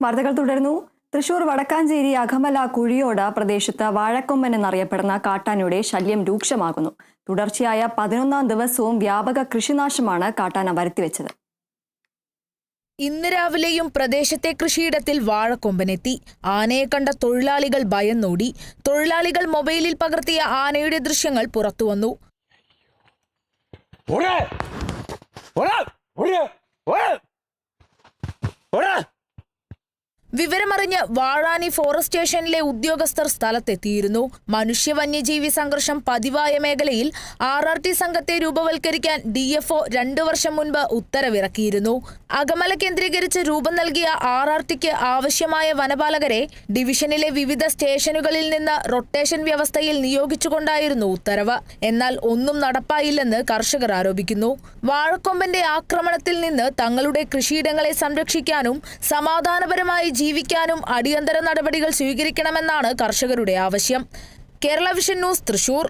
വാർത്തകൾ തുടരുന്നു. തൃശൂർ വടക്കാഞ്ചേരി അകമല കുഴിയോട് പ്രദേശത്ത് വാഴക്കൊമ്പൻ എന്നറിയപ്പെടുന്ന കാട്ടാനയുടെ ശല്യം രൂക്ഷമാകുന്നു. തുടർച്ചയായ 11ാം ദിവസവും വ്യാപക കൃഷിനാശമാണ് കാട്ടാന വരുത്തിവെച്ചത്. ഇന്ന് രാവിലെയും പ്രദേശത്തെ കൃഷിയിടത്തിൽ വാഴക്കൊമ്പനെത്തി. ആനയെ കണ്ട തൊഴിലാളികൾ ഭയന്നോടി. തൊഴിലാളികൾ മൊബൈലിൽ പകർത്തിയ ആനയുടെ ദൃശ്യങ്ങൾ പുറത്തുവന്നു. വിവരമറിഞ്ഞ് വാഴാനി ഫോറസ്റ്റ് സ്റ്റേഷനിലെ ഉദ്യോഗസ്ഥർ സ്ഥലത്തെത്തിയിരുന്നു. മനുഷ്യ വന്യജീവി സംഘർഷം പതിവായ മേഖലയിൽ RRT സംഘത്തെ രൂപവൽക്കരിക്കാൻ DFO 2 വർഷം മുൻപ് ഉത്തരവിറക്കിയിരുന്നു. അകമല കേന്ദ്രീകരിച്ച് രൂപം നൽകിയ RRTക്ക് ആവശ്യമായ വനപാലകരെ ഡിവിഷനിലെ വിവിധ സ്റ്റേഷനുകളിൽ നിന്ന് റൊട്ടേഷൻ വ്യവസ്ഥയിൽ നിയോഗിച്ചുകൊണ്ടായിരുന്നു ഉത്തരവ്. എന്നാൽ ഒന്നും നടപ്പായില്ലെന്ന് കർഷകർ ആരോപിക്കുന്നു. വാഴക്കൊമ്പന്റെ ആക്രമണത്തിൽ നിന്ന് തങ്ങളുടെ കൃഷിയിടങ്ങളെ സംരക്ഷിക്കാനും സമാധാനപരമായി ജീവിക്കാനും അടിയന്തര നടപടികൾ സ്വീകരിക്കണമെന്നാണ് കർഷകരുടെ ആവശ്യം. Kerala vision news, Thrissur.